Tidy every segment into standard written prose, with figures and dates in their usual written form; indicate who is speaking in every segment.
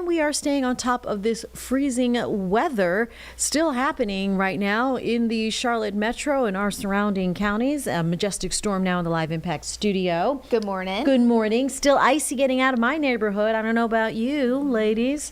Speaker 1: we are staying on top of this freezing weather still happening right now in the Charlotte Metro and our surrounding counties. Majestic Storm now in the Live Impact studio.
Speaker 2: Good morning.
Speaker 1: Good morning. Still icy getting out of my neighborhood. I don't know about you, ladies.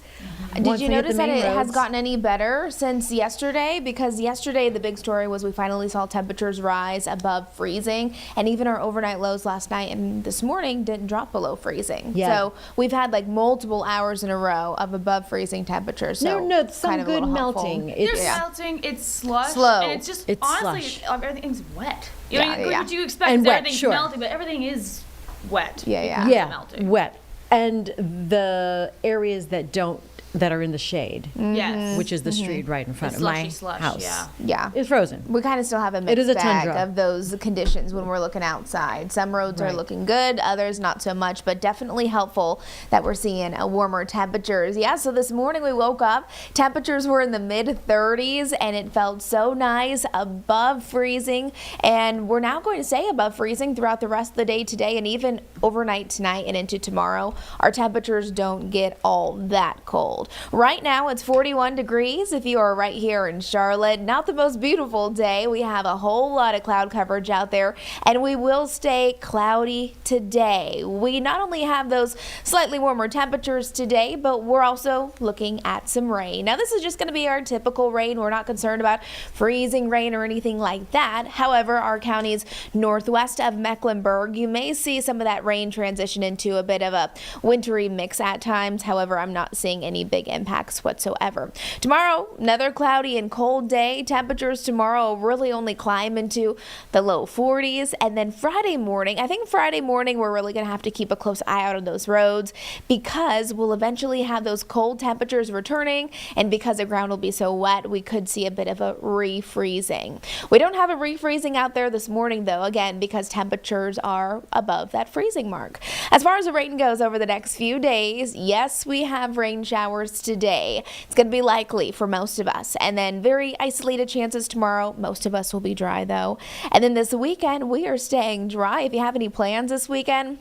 Speaker 2: Did you notice that it has gotten any better since yesterday? Because yesterday the big story was we finally saw temperatures rise above freezing, and even our overnight lows last night and this morning didn't drop below freezing.
Speaker 1: Yeah.
Speaker 2: So we've had like multiple hours in a row of above freezing temperatures. So
Speaker 1: No, some
Speaker 2: kind of a
Speaker 1: good
Speaker 2: little
Speaker 1: melting.
Speaker 2: helpful.
Speaker 3: There's melting, it's slush,
Speaker 2: Slow.
Speaker 3: and it's just
Speaker 1: It's
Speaker 3: honestly
Speaker 1: slush.
Speaker 3: everything's wet. You
Speaker 2: Yeah,
Speaker 3: know,
Speaker 2: yeah.
Speaker 3: what you expect
Speaker 1: And
Speaker 3: is
Speaker 1: wet,
Speaker 3: everything's
Speaker 1: sure.
Speaker 3: melting, but everything is wet.
Speaker 2: Yeah.
Speaker 3: because of melting.
Speaker 1: wet. And the areas that are in the shade,
Speaker 3: Yes.
Speaker 1: which is the street right in front
Speaker 3: It's
Speaker 1: of my
Speaker 3: slushy slush,
Speaker 1: house,
Speaker 2: Yeah.
Speaker 1: is frozen.
Speaker 2: We kind of still have a
Speaker 1: It
Speaker 2: mixed
Speaker 1: is a
Speaker 2: bag
Speaker 1: tundra.
Speaker 2: of those conditions when we're looking outside. Some roads are
Speaker 1: Right.
Speaker 2: looking good, others not so much, but definitely helpful that we're seeing warmer temperatures. Yeah, so this morning we woke up, temperatures were in the mid-30s, and it felt so nice, above freezing, and we're now going to stay above freezing throughout the rest of the day today, and even overnight tonight and into tomorrow. Our temperatures don't get all that cold. Right now it's 41 degrees if you are right here in Charlotte. Not the most beautiful day. We have a whole lot of cloud coverage out there, and we will stay cloudy today. We not only have those slightly warmer temperatures today, but we're also looking at some rain. Now this is just going to be our typical rain. We're not concerned about freezing rain or anything like that. However, our counties northwest of Mecklenburg, you may see some of that rain transition into a bit of a wintry mix at times. However, I'm not seeing any big impacts whatsoever. Tomorrow, another cloudy and cold day. Temperatures tomorrow really only climb into the low 40s. And then Friday morning, I think Friday morning we're really going to have to keep a close eye out on those roads because we'll eventually have those cold temperatures returning, and because the ground will be so wet, we could see a bit of a refreezing. We don't have a refreezing out there this morning though, again, because temperatures are above that freezing mark. As far as the rain goes over the next few days, yes, we have rain showers today. It's going to be likely for most of us, and then very isolated chances tomorrow. Most of us will be dry though. And then this weekend we are staying dry. If you have any plans this weekend,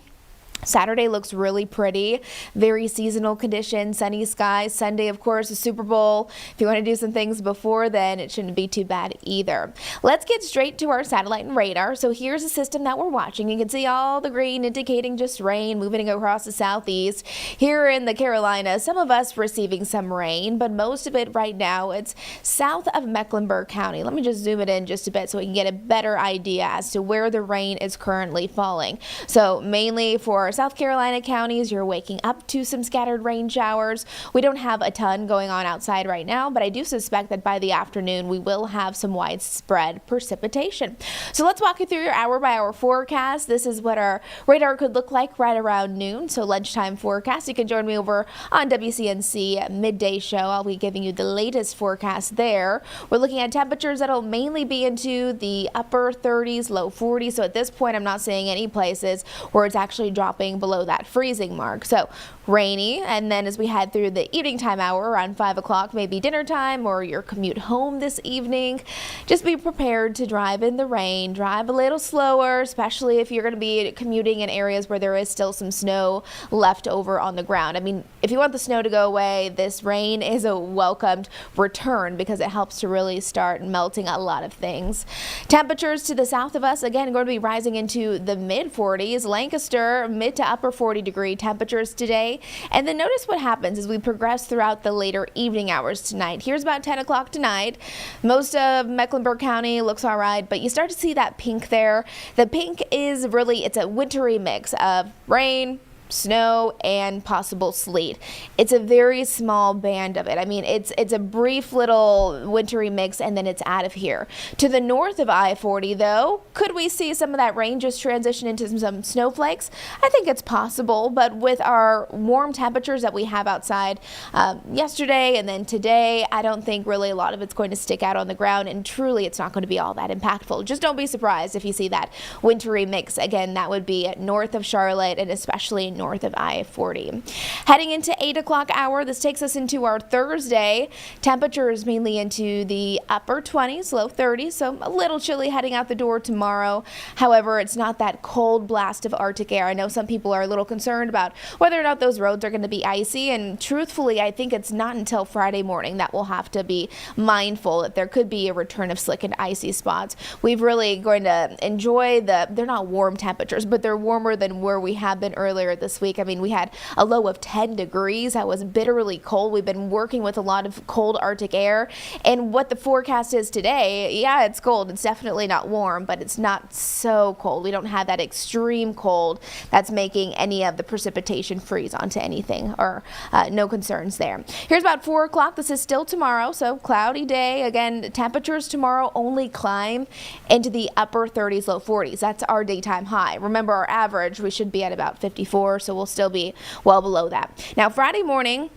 Speaker 2: Saturday looks really pretty, very seasonal conditions, sunny skies. Sunday, of course, the Super Bowl. If you want to do some things before then, it shouldn't be too bad either. Let's get straight to our satellite and radar. So here's a system that we're watching. You can see all the green indicating just rain moving across the southeast. Here in the Carolinas, some of us receiving some rain, but most of it right now, it's south of Mecklenburg County. Let me just zoom it in just a bit so we can get a better idea as to where the rain is currently falling. So mainly for South Carolina counties, you're waking up to some scattered rain showers. We don't have a ton going on outside right now, but I do suspect that by the afternoon we will have some widespread precipitation. So let's walk you through your hour-by-hour forecast. This is what our radar could look like right around noon, so lunchtime forecast. You can join me over on WCNC midday show. I'll be giving you the latest forecast there. We're looking at temperatures that'll mainly be into the upper 30s, low 40s. So at this point, I'm not seeing any places where it's actually dropping below that freezing mark. So rainy, and then as we head through the evening time hour around 5 o'clock, maybe dinner time or your commute home this evening, just be prepared to drive in the rain. Drive a little slower, especially if you're going to be commuting in areas where there is still some snow left over on the ground. I mean, if you want the snow to go away, this rain is a welcomed return because it helps to really start melting a lot of things. Temperatures to the south of us, again, going to be rising into the mid 40s. Lancaster, mid to upper 40-degree temperatures today. And then notice what happens as we progress throughout the later evening hours tonight. Here's about 10 o'clock tonight. Most of Mecklenburg County looks all right, but you start to see that pink there. The pink is really, it's a wintry mix of rain, snow, and possible sleet. It's a very small band of it. I mean, it's a brief little wintry mix, and then it's out of here. To the north of I-40, though, could we see some of that rain just transition into some snowflakes? I think it's possible, but with our warm temperatures that we have outside yesterday and then today, I don't think really a lot of it's going to stick out on the ground, and truly it's not going to be all that impactful. Just don't be surprised if you see that wintry mix. Again, that would be north of Charlotte and especially north of I-40. Heading into 8 o'clock hour, this takes us into our Thursday. Temperatures mainly into the upper 20s, low 30s, so a little chilly heading out the door tomorrow. However, it's not that cold blast of Arctic air. I know some people are a little concerned about whether or not those roads are going to be icy, and truthfully, I think it's not until Friday morning that we'll have to be mindful that there could be a return of slick and icy spots. We've really going to enjoy they're not warm temperatures, but they're warmer than where we have been earlier this week. I mean, we had a low of 10 degrees. That was bitterly cold. We've been working with a lot of cold Arctic air, and what the forecast is today, yeah, it's cold. It's definitely not warm, but it's not so cold. We don't have that extreme cold that's making any of the precipitation freeze onto anything, or no concerns there. Here's about 4 o'clock. This is still tomorrow, so cloudy day. Again, temperatures tomorrow only climb into the upper 30s, low 40s. That's our daytime high. Remember, our average, we should be at about 54, so we'll still be well below that. Now, Friday morning,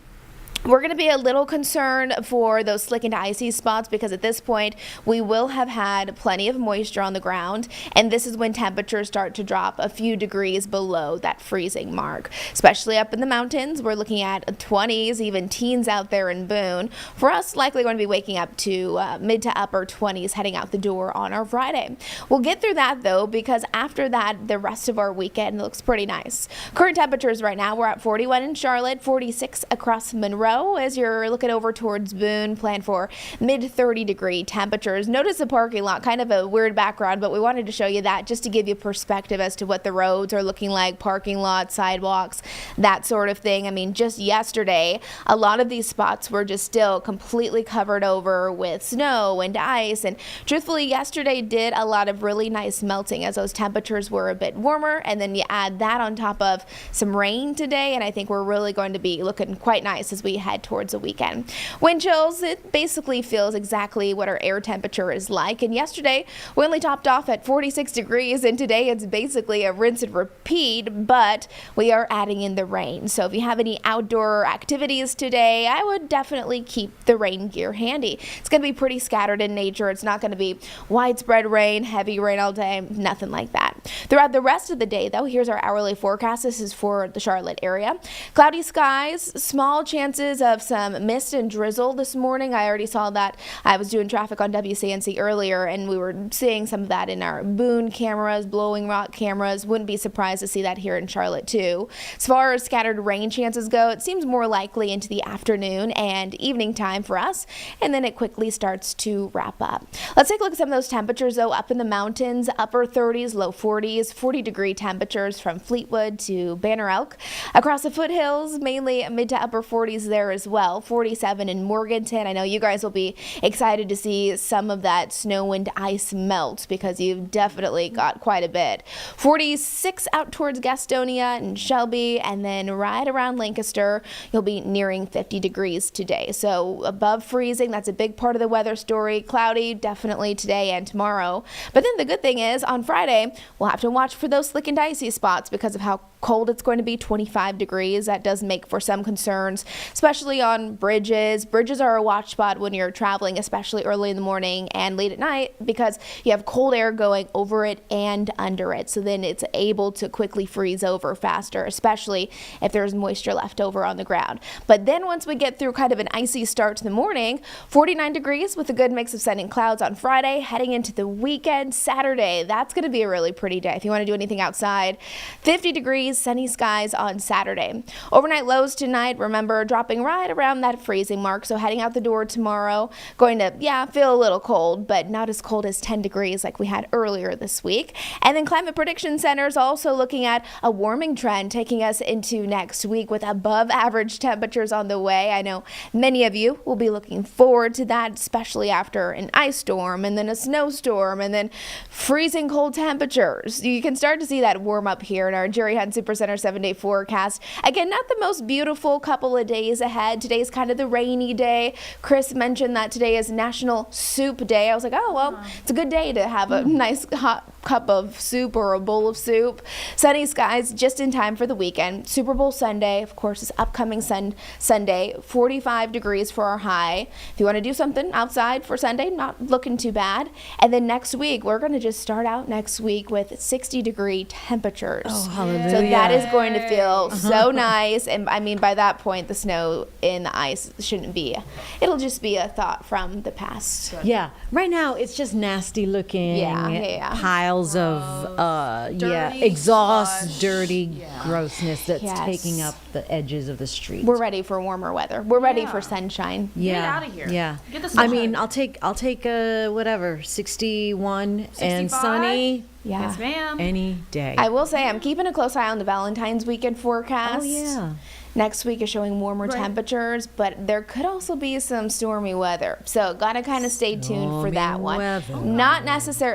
Speaker 2: we're going to be a little concerned for those slick and icy spots because at this point we will have had plenty of moisture on the ground, and this is when temperatures start to drop a few degrees below that freezing mark, especially up in the mountains. We're looking at 20s, even teens out there in Boone. For us, likely going to be waking up to mid to upper 20s heading out the door on our Friday. We'll get through that though, because after that, the rest of our weekend looks pretty nice. Current temperatures right now, we're at 41 in Charlotte, 46 across Monroe. As you're looking over towards Boone, plan for mid 30-degree temperatures. Notice the parking lot, kind of a weird background, but we wanted to show you that just to give you perspective as to what the roads are looking like, parking lots, sidewalks, that sort of thing. I mean, just yesterday, a lot of these spots were just still completely covered over with snow and ice, and truthfully, yesterday did a lot of really nice melting as those temperatures were a bit warmer, and then you add that on top of some rain today, and I think we're really going to be looking quite nice as we head towards the weekend. Wind chills, it basically feels exactly what our air temperature is like, and yesterday we only topped off at 46 degrees, and today it's basically a rinse and repeat, but we are adding in the rain. So if you have any outdoor activities today, I would definitely keep the rain gear handy. It's going to be pretty scattered in nature. It's not going to be widespread rain, heavy rain all day, nothing like that. Throughout the rest of the day though, here's our hourly forecast. This is for the Charlotte area. Cloudy skies, small chances of some mist and drizzle this morning. I already saw that. I was doing traffic on WCNC earlier, and we were seeing some of that in our Boone cameras, Blowing Rock cameras. Wouldn't be surprised to see that here in Charlotte too. As far as scattered rain chances go, it seems more likely into the afternoon and evening time for us, and then it quickly starts to wrap up. Let's take a look at some of those temperatures though. Up in the mountains, upper 30s, low 40s, 40-degree temperatures from Fleetwood to Banner Elk. Across the foothills, mainly mid to upper 40s there as well. 47 in Morganton. I know you guys will be excited to see some of that snow and ice melt because you've definitely got quite a bit. 46 out towards Gastonia and Shelby, and then right around Lancaster, you'll be nearing 50 degrees today. So above freezing, that's a big part of the weather story. Cloudy, definitely today and tomorrow. But then the good thing is on Friday, we'll have to watch for those slick and icy spots because of how cold it's going to be, 25 degrees. That does make for some concerns, especially on bridges. Bridges are a watch spot when you're traveling, especially early in the morning and late at night, because you have cold air going over it and under it. So then it's able to quickly freeze over faster, especially if there's moisture left over on the ground. But then once we get through kind of an icy start to the morning, 49 degrees with a good mix of sun and clouds on Friday, heading into the weekend. Saturday, that's going to be a really pretty day if you want to do anything outside. 50 degrees, sunny skies on Saturday. Overnight lows tonight, remember, dropping right around that freezing mark. So heading out the door tomorrow, going to, feel a little cold, but not as cold as 10 degrees like we had earlier this week. And then Climate Prediction Center is also looking at a warming trend taking us into next week with above average temperatures on the way. I know many of you will be looking forward to that, especially after an ice storm and then a snowstorm and then freezing cold temperatures. You can start to see that warm up here in our Jerry Hunt Supercenter 7-day forecast. Again, not the most beautiful couple of days ahead. Today's kind of the rainy day. Chris mentioned that today is National Soup Day. I was like, oh, well, it's a good day to have a nice hot cup of soup or a bowl of soup. Sunny skies just in time for the weekend. Super Bowl Sunday, of course, is upcoming Sunday. 45 degrees for our high. If you want to do something outside for Sunday, not looking too bad. And then next week, we're going to just start out next week with with 60-degree temperatures.
Speaker 1: Oh, hallelujah.
Speaker 2: So that is going to feel so nice. And I mean, by that point, the snow and the ice shouldn't be. It'll just be a thought from the past.
Speaker 1: Yeah. Right now, it's just nasty looking.
Speaker 2: Yeah.
Speaker 1: Piles of,
Speaker 3: Dirty,
Speaker 1: exhaust,
Speaker 3: slush.
Speaker 1: dirty grossness that's
Speaker 2: Yes.
Speaker 1: taking up the edges of the street.
Speaker 2: We're ready for warmer weather. We're ready
Speaker 3: Yeah.
Speaker 2: for sunshine.
Speaker 1: yeah.
Speaker 3: outta here.
Speaker 1: Yeah.
Speaker 3: Get the
Speaker 1: I
Speaker 3: sun
Speaker 1: mean,
Speaker 3: out.
Speaker 1: I'll take whatever, 61 and
Speaker 3: 65?
Speaker 1: sunny
Speaker 2: Yeah.
Speaker 3: Yes, ma'am.
Speaker 1: any day.
Speaker 2: I will say I'm keeping a close eye on the Valentine's weekend forecast.
Speaker 1: Oh, yeah.
Speaker 2: Next week is showing warmer
Speaker 3: Right.
Speaker 2: temperatures, but there could also be some stormy weather. So gotta kind of stay tuned for
Speaker 1: Stormy
Speaker 2: that one.
Speaker 1: weather.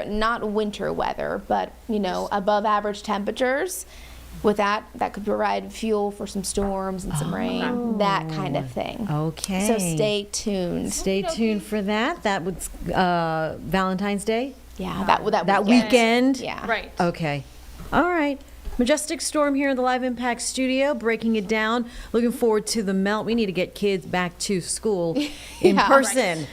Speaker 2: Not winter weather, but above average temperatures. With that could provide fuel for some storms and some rain, that kind of thing.
Speaker 1: Okay.
Speaker 2: So stay tuned.
Speaker 1: Stay tuned for that. That was Valentine's Day?
Speaker 2: Yeah, that
Speaker 1: That weekend?
Speaker 2: Yeah.
Speaker 3: Right.
Speaker 1: Okay. All right. Majestic Storm here in the Live Impact studio, breaking it down. Looking forward to the melt. We need to get kids back to school in
Speaker 2: Yeah.
Speaker 1: person.